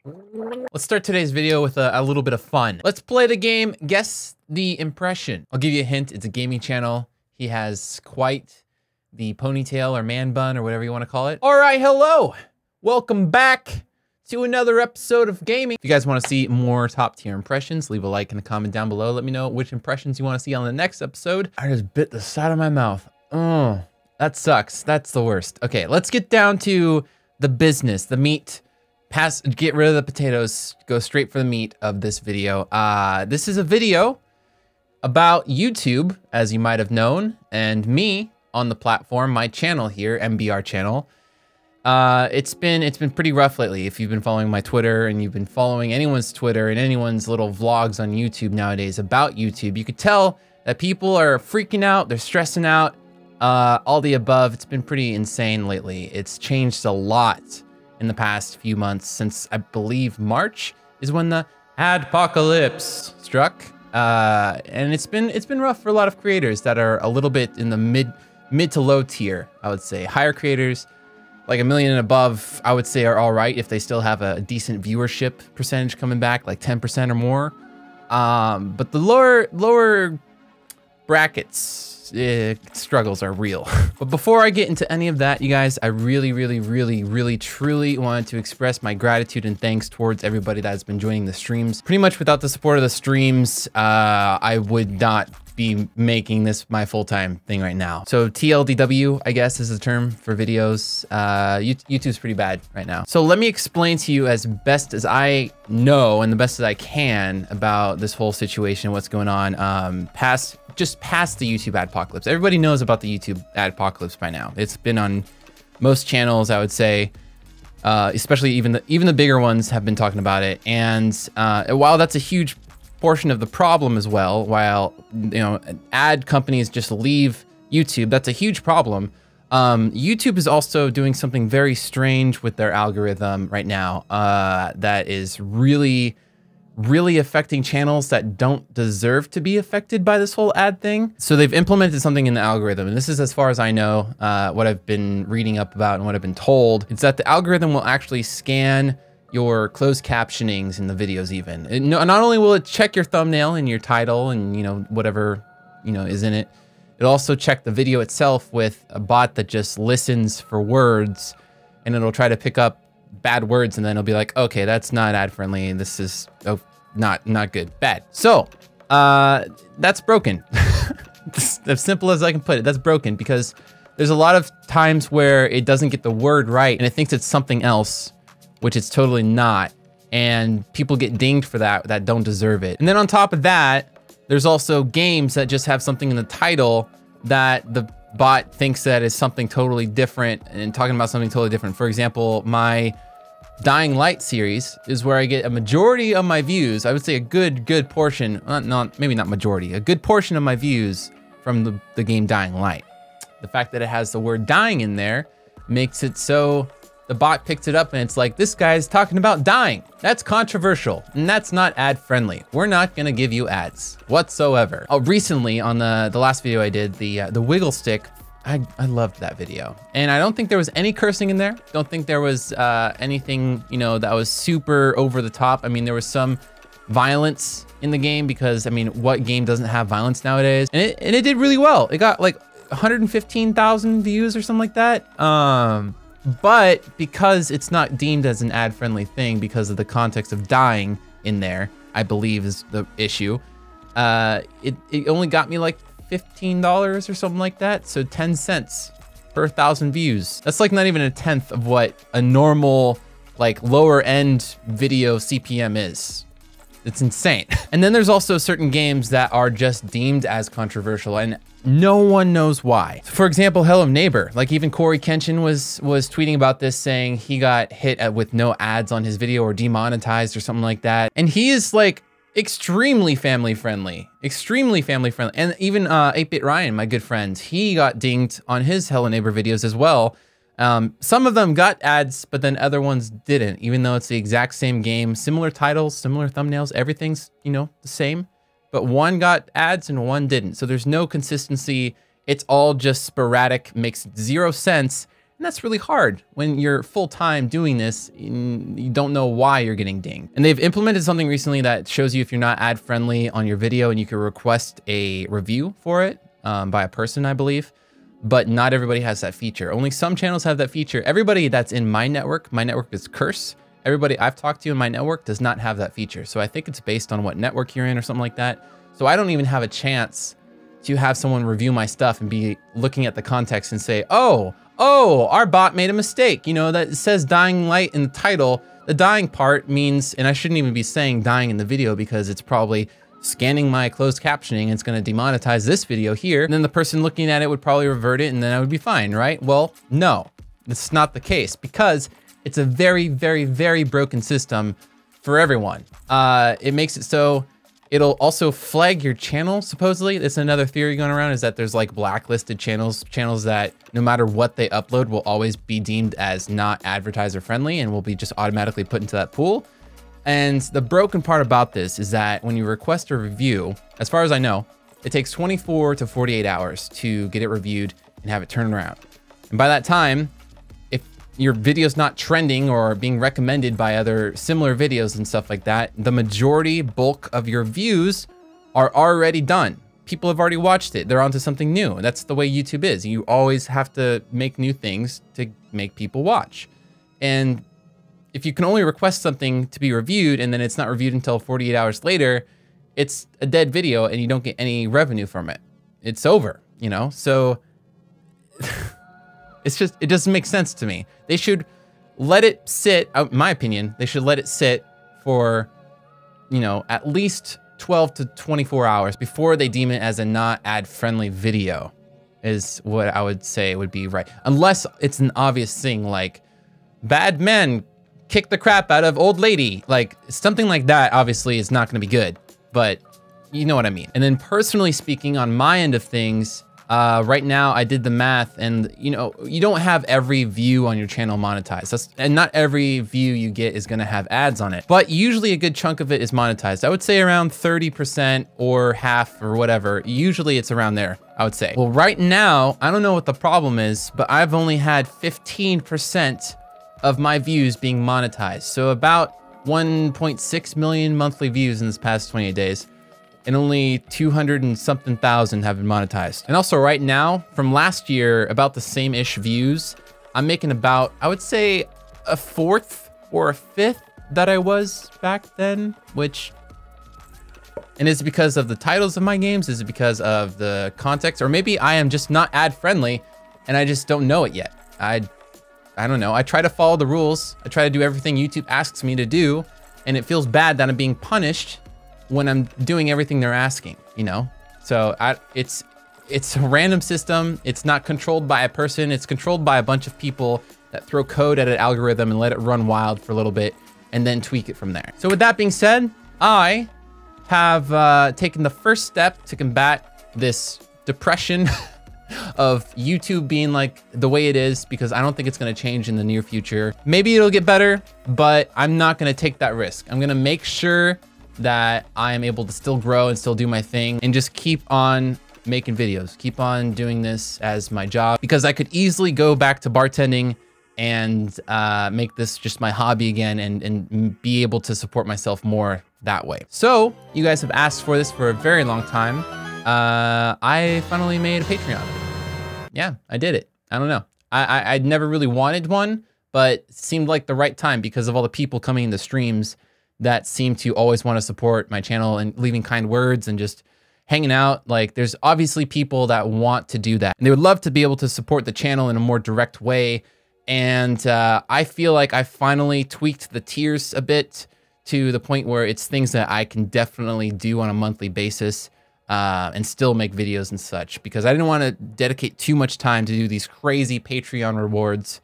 Let's start today's video with a little bit of fun. Let's play the game, Guess the Impression. I'll give you a hint, it's a gaming channel. He has quite the ponytail or man bun or whatever you want to call it. All right, hello. Welcome back to another episode of gaming. If you guys want to see more top tier impressions, leave a like in the comment down below. Let me know which impressions you want to see on the next episode. I just bit the side of my mouth. Oh, that sucks. That's the worst. Okay, let's get down to the business, the meat. Get rid of the potatoes, go straight for the meat of this video. This is a video about YouTube, as you might have known, and me on the platform, my channel here, eMBeaR channel. It's been pretty rough lately. If you've been following my Twitter and you've been following anyone's Twitter and anyone's little vlogs on YouTube nowadays about YouTube, you could tell that people are freaking out, they're stressing out, all the above. It's been pretty insane lately. It's changed a lot in the past few months since I believe March is when the adpocalypse struck. And it's been rough for a lot of creators that are a little bit in the mid to low tier, I would say. Higher creators, like 1 million and above, I would say are all right if they still have a decent viewership percentage coming back, like 10% or more. But the lower brackets, struggles are real. But before I get into any of that, you guys, I really, truly wanted to express my gratitude and thanks towards everybody that has been joining the streams. Pretty much without the support of the streams, I would not be making this my full-time thing right now. So TLDW, I guess, is the term for videos. YouTube's pretty bad right now. So let me explain to you as best as I know and the best as I can about this whole situation, what's going on, just past the YouTube adpocalypse. Everybody knows about the YouTube adpocalypse by now. It's been on most channels, I would say, especially even the bigger ones have been talking about it. And while that's a huge portion of the problem as well, while ad companies just leave YouTube, that's a huge problem. YouTube is also doing something very strange with their algorithm right now that is really affecting channels that don't deserve to be affected by this whole ad thing. So they've implemented something in the algorithm, and this is as far as I know, what I've been reading up about and what I've been told. It's that the algorithm will actually scan your closed captionings in the videos even. Not only will it check your thumbnail and your title and whatever is in it, it'll also check the video itself with a bot that just listens for words, and it'll try to pick up bad words, and then it'll be like, okay, that's not ad friendly, and this is not good, bad. So that's broken. As simple as I can put it, that's broken, because there's a lot of times where it doesn't get the word right and it thinks it's something else, which it's totally not, and people get dinged for that don't deserve it. And then on top of that, there's also games that just have something in the title that the bot thinks that is something totally different and talking about something totally different. For example, my Dying Light series is where I get a majority of my views. I would say a good portion, maybe not majority, a good portion of my views from the game Dying Light. The fact that it has the word dying in there makes it so the bot picks it up and it's like, this guy's talking about dying. That's controversial and that's not ad friendly. We're not gonna give you ads whatsoever. Recently on the last video I did, the wiggle stick, I loved that video. And I don't think there was any cursing in there. Don't think there was anything, that was super over the top. I mean, there was some violence in the game because, I mean, what game doesn't have violence nowadays? And it did really well. It got like 115,000 views or something like that. But because it's not deemed as an ad-friendly thing because of the context of dying in there, I believe is the issue, it only got me like $15 or something like that. So 10 cents per 1,000 views. That's like not even a tenth of what a normal, like lower end video CPM is. It's insane. And then there's also certain games that are just deemed as controversial and no one knows why. For example, Hello Neighbor. Like even Corey Kenshin was tweeting about this, saying he got hit with no ads on his video or demonetized or something like that. And he is like extremely family friendly. And even 8-Bit Ryan, my good friend, he got dinged on his Hello Neighbor videos as well. Some of them got ads, but then other ones didn't, even though it's the exact same game, similar titles, similar thumbnails, everything's, the same, but one got ads and one didn't. So there's no consistency. It's all just sporadic, makes zero sense. And that's really hard when you're full-time doing this and you don't know why you're getting dinged. And they've implemented something recently that shows you if you're not ad friendly on your video, and you can request a review for it by a person, I believe. But not everybody has that feature. Only some channels have that feature. Everybody that's in my network is Curse. Everybody I've talked to in my network does not have that feature. So I think it's based on what network you're in or something like that. So I don't even have a chance to have someone review my stuff and be looking at the context and say, oh, our bot made a mistake. You know, that it says dying light in the title. The dying part means, and I shouldn't even be saying dying in the video because it's probably scanning my closed captioning. It's going to demonetize this video here. And then the person looking at it would probably revert it and then I would be fine, right? Well, no, that's not the case because it's a very, very, very broken system for everyone. It makes it so it'll also flag your channel, supposedly. It's another theory going around, is that there's like blacklisted channels that no matter what they upload will always be deemed as not advertiser friendly and will be just automatically put into that pool. And the broken part about this is that when you request a review, as far as I know, it takes 24 to 48 hours to get it reviewed and have it turned around. And by that time, if your video's not trending or being recommended by other similar videos and stuff like that, the majority bulk of your views are already done. People have already watched it. They're onto something new. That's the way YouTube is. You always have to make new things to make people watch. And if you can only request something to be reviewed and then it's not reviewed until 48 hours later, it's a dead video and you don't get any revenue from it. It's over, you know? So it's just, it doesn't make sense to me. They should let it sit, in my opinion, they should let it sit for, you know, at least 12 to 24 hours before they deem it as a not ad friendly video is what I would say would be right. Unless it's an obvious thing like bad men kick the crap out of old lady, like something like that obviously is not going to be good, but you know what I mean. And then personally speaking, on my end of things, right now I did the math and you know, you don't have every view on your channel monetized. And not every view you get is going to have ads on it, but usually a good chunk of it is monetized. I would say around 30% or half or whatever. Usually it's around there, I would say. Well, right now, I don't know what the problem is, but I've only had 15% of my views being monetized. So about 1.6 million monthly views in this past 28 days. And only 200 and something thousand have been monetized. And also right now, from last year, about the same-ish views, I'm making about, I would say, a fourth or a fifth that I was back then, which, and is it because of the titles of my games? Is it because of the context? Or maybe I am just not ad friendly and I just don't know it yet. I don't know. I try to follow the rules. I try to do everything YouTube asks me to do, and it feels bad that I'm being punished when I'm doing everything they're asking, you know? So it's a random system. It's not controlled by a person. It's controlled by a bunch of people that throw code at an algorithm and let it run wild for a little bit and then tweak it from there. So with that being said, I have taken the first step to combat this depression of YouTube being like the way it is, because I don't think it's going to change in the near future. Maybe it'll get better, but I'm not going to take that risk. I'm going to make sure that I am able to still grow and still do my thing and just keep on making videos, keep on doing this as my job, because I could easily go back to bartending and make this just my hobby again and be able to support myself more that way. So you guys have asked for this for a very long time. I finally made a Patreon. Yeah, I did it. I don't know. I'd never really wanted one, but it seemed like the right time because of all the people coming into streams that seem to always want to support my channel and leaving kind words and just hanging out. Like, there's obviously people that want to do that and they would love to be able to support the channel in a more direct way. And I feel like I finally tweaked the tiers a bit to the point where it's things that I can definitely do on a monthly basis and still make videos and such, because I didn't want to dedicate too much time to do these crazy Patreon rewards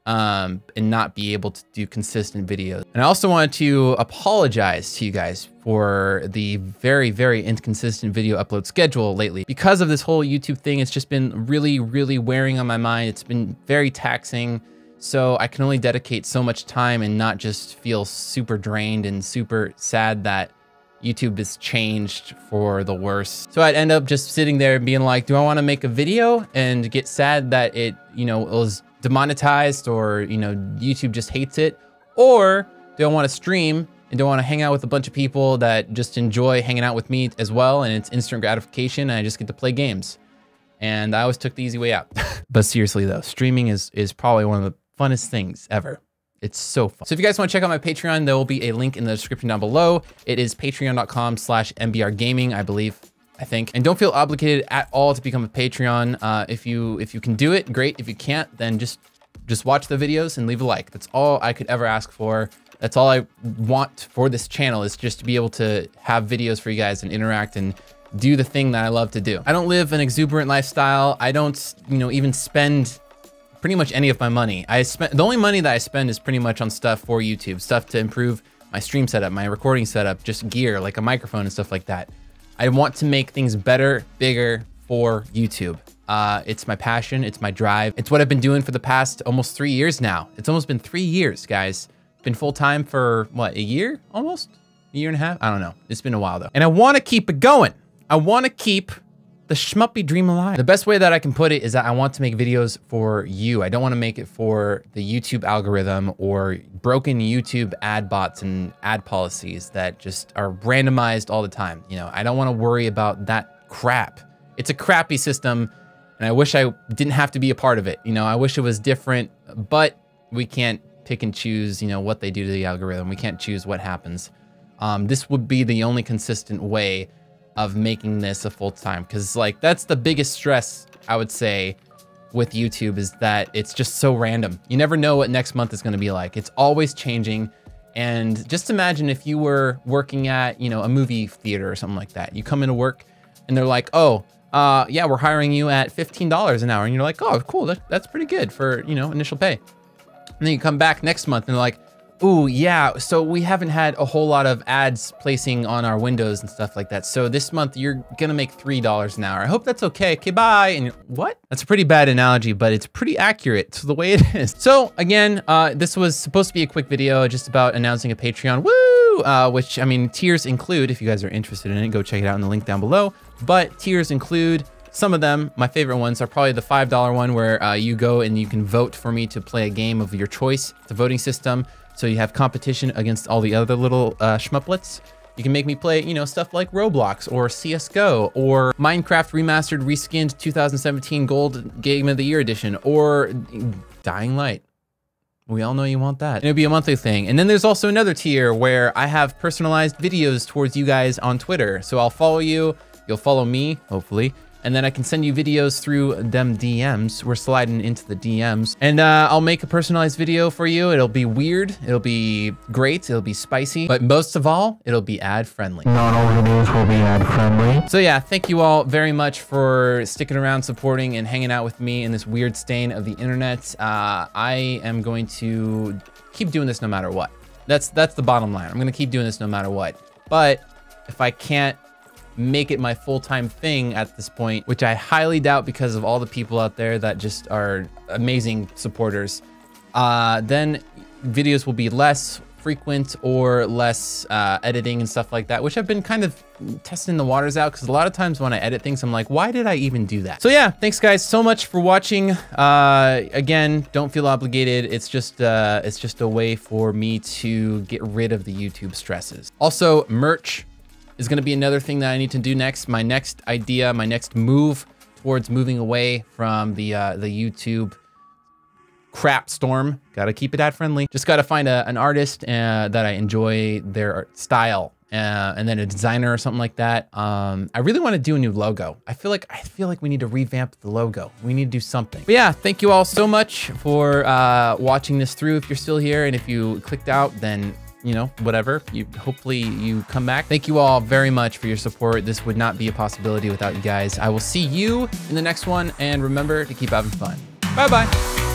and not be able to do consistent videos. And I also wanted to apologize to you guys for the very, very inconsistent video upload schedule lately. Because of this whole YouTube thing, it's just been really, really wearing on my mind. It's been very taxing. So I can only dedicate so much time and not just feel super drained and super sad that YouTube has changed for the worse. So I'd end up just sitting there being like, do I want to make a video and get sad that it, you know, was demonetized, or, you know, YouTube just hates it? Or do I want to stream and do I want to hang out with a bunch of people that just enjoy hanging out with me as well, and it's instant gratification and I just get to play games? And I always took the easy way out. But seriously though, streaming is probably one of the funnest things ever. It's so fun. So if you guys want to check out my Patreon, there will be a link in the description down below. It is patreon.com/eMBeaR Gaming, I think. And don't feel obligated at all to become a Patreon. If you can do it, great. If you can't, then just watch the videos and leave a like. That's all I could ever ask for. That's all I want for this channel, is just to be able to have videos for you guys and interact and do the thing that I love to do. I don't live an exuberant lifestyle. I don't, you know, even spend pretty much any of my money. The only money that I spend is pretty much on stuff for YouTube, stuff to improve my stream setup, my recording setup, just gear, like a microphone and stuff like that. I want to make things better, bigger for YouTube. It's my passion, it's my drive. It's what I've been doing for the past almost 3 years now. It's almost been 3 years, guys. Been full-time for what, a year almost? A year and a half? I don't know. It's been a while though. And I want to keep it going. I want to keep the schmuppy dream alive. The best way that I can put it is that I want to make videos for you. I don't want to make it for the YouTube algorithm or broken YouTube ad bots and ad policies that just are randomized all the time. You know, I don't want to worry about that crap. It's a crappy system, and I wish I didn't have to be a part of it. You know, I wish it was different, but we can't pick and choose, you know, what they do to the algorithm. We can't choose what happens. This would be the only consistent way of making this a full-time, because like that's the biggest stress I would say with YouTube, is that it's just so random. You never know what next month is going to be like. It's always changing. And just imagine if you were working at, you know, a movie theater or something like that. You come into work and they're like, oh, yeah, we're hiring you at $15 an hour. And you're like, oh, cool. That's pretty good for, you know, initial pay. And then you come back next month and they're like, ooh, yeah, so we haven't had a whole lot of ads placing on our windows and stuff like that. So this month you're gonna make $3 an hour. I hope that's okay. Okay, bye. And you're, what? That's a pretty bad analogy, but it's pretty accurate to the way it is. So again, this was supposed to be a quick video just about announcing a Patreon. Woo! Which, I mean, tiers include, if you guys are interested in it, go check it out in the link down below. But tiers include, some of them, my favorite ones, are probably the $5 one where you go and you can vote for me to play a game of your choice. It's a voting system. So you have competition against all the other little shmuplets. You can make me play, you know, stuff like Roblox or CSGO or Minecraft Remastered Reskinned 2017 Gold Game of the Year Edition or Dying Light. We all know you want that. And it'll be a monthly thing. And then there's also another tier where I have personalized videos towards you guys on Twitter. So I'll follow you, you'll follow me, hopefully. And then I can send you videos through them DMs. We're sliding into the DMs. And I'll make a personalized video for you. It'll be weird. It'll be great. It'll be spicy. But most of all, it'll be ad-friendly. Not all videos will be ad-friendly. So yeah, thank you all very much for sticking around, supporting, and hanging out with me in this weird stain of the internet. I am going to keep doing this no matter what. That's the bottom line. I'm gonna keep doing this no matter what. But if I can't make it my full-time thing at this point, which I highly doubt because of all the people out there that just are amazing supporters, then videos will be less frequent or less editing and stuff like that, which I've been kind of testing the waters out, because a lot of times when I edit things, I'm like, why did I even do that? So yeah, thanks guys so much for watching. Again, don't feel obligated. It's just a way for me to get rid of the YouTube stresses. Also, merch is going to be another thing that I need to do next. My next idea, my next move towards moving away from the YouTube crap storm. Got to keep it ad friendly. Just got to find an artist that I enjoy their style, and then a designer or something like that. I really want to do a new logo. I feel like we need to revamp the logo. We need to do something. But yeah, thank you all so much for watching this through. If you're still here, and if you clicked out, then you know, whatever, hopefully you come back. Thank you all very much for your support. This would not be a possibility without you guys. I will see you in the next one, and remember to keep having fun. Bye-bye.